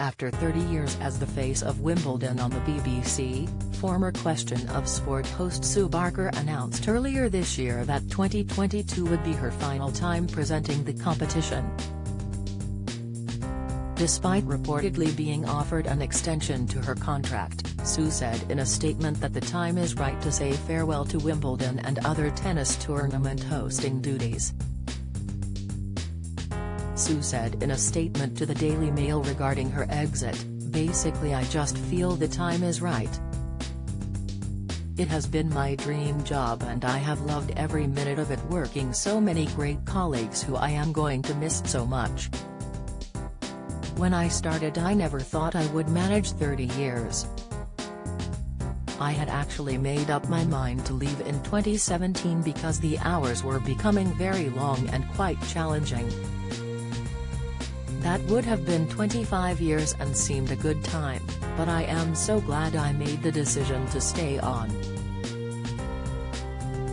After 30 years as the face of Wimbledon on the BBC, former Question of Sport host Sue Barker announced earlier this year that 2022 would be her final time presenting the competition. Despite reportedly being offered an extension to her contract, Sue said in a statement that the time is right to say farewell to Wimbledon and other tennis tournament hosting duties. Sue said in a statement to the Daily Mail regarding her exit, "Basically I just feel the time is right. It has been my dream job and I have loved every minute of it, working so many great colleagues who I am going to miss so much. When I started I never thought I would manage 30 years. I had actually made up my mind to leave in 2017 because the hours were becoming very long and quite challenging. That would have been 25 years and seemed a good time, but I am so glad I made the decision to stay on.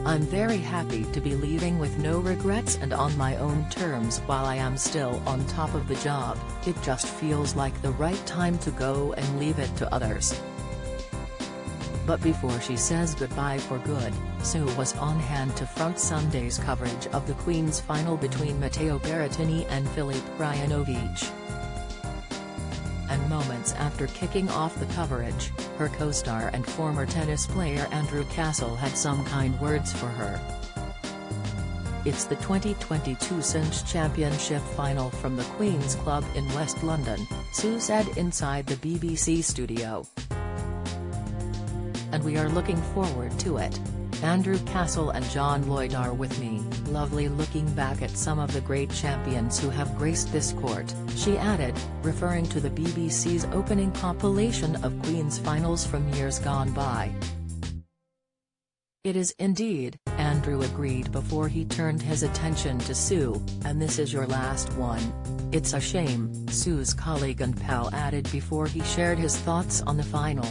I'm very happy to be leaving with no regrets and on my own terms while I am still on top of the job. It just feels like the right time to go and leave it to others." But before she says goodbye for good, Sue was on hand to front Sunday's coverage of the Queen's final between Matteo Berrettini and Filip Krajinovic. And moments after kicking off the coverage, her co-star and former tennis player Andrew Castle had some kind words for her. "It's the 2022 Cinch Championship final from the Queen's Club in West London," Sue said inside the BBC studio. "And we are looking forward to it. Andrew Castle and John Lloyd are with me. Lovely looking back at some of the great champions who have graced this court," she added, referring to the BBC's opening compilation of Queen's finals from years gone by. "It is indeed," Andrew agreed before he turned his attention to Sue, "and this is your last one. It's a shame," Sue's colleague and pal added before he shared his thoughts on the final.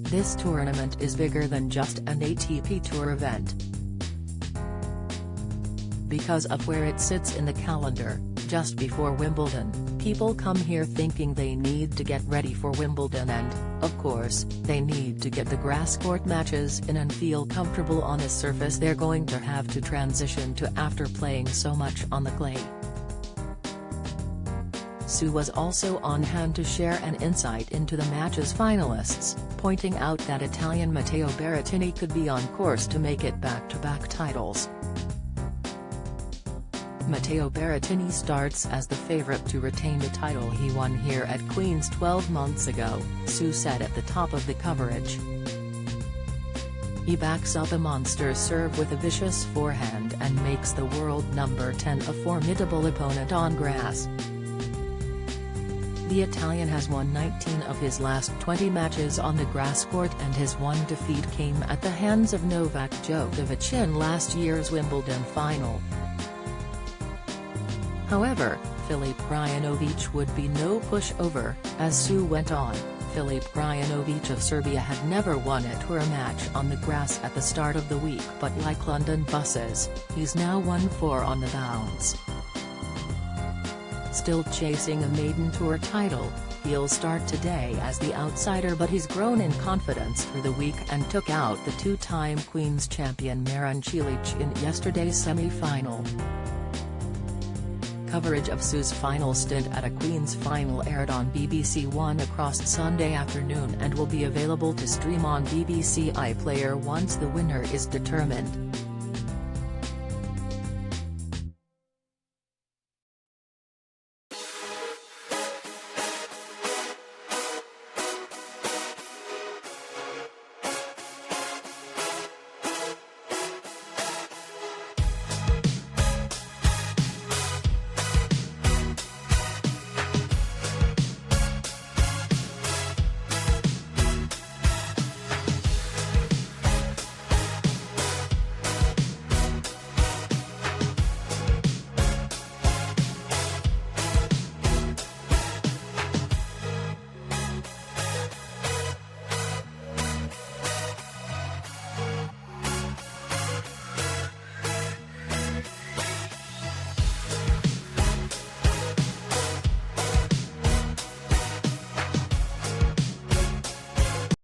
"This tournament is bigger than just an ATP Tour event. Because of where it sits in the calendar, just before Wimbledon, people come here thinking they need to get ready for Wimbledon and, of course, they need to get the grass court matches in and feel comfortable on a surface they're going to have to transition to after playing so much on the clay." Sue was also on hand to share an insight into the match's finalists, pointing out that Italian Matteo Berrettini could be on course to make it back-to-back titles. Matteo Berrettini starts as the favourite to retain the title he won here at Queen's 12 months ago, Sue said at the top of the coverage. He backs up a monster serve with a vicious forehand and makes the world number 10 a formidable opponent on grass. The Italian has won 19 of his last 20 matches on the grass court and his one defeat came at the hands of Novak Djokovic in last year's Wimbledon final. However, Filip Krajinovic would be no pushover, as Sue went on. Filip Krajinovic of Serbia had never won a tour match on the grass at the start of the week, but like London buses, he's now won 4 on the bounce. Still chasing a maiden tour title, he'll start today as the outsider, but he's grown in confidence through the week and took out the two-time Queen's champion Marin Cilic in yesterday's semi-final. Coverage of Sue's final stint at a Queen's final aired on BBC One across Sunday afternoon and will be available to stream on BBC iPlayer once the winner is determined.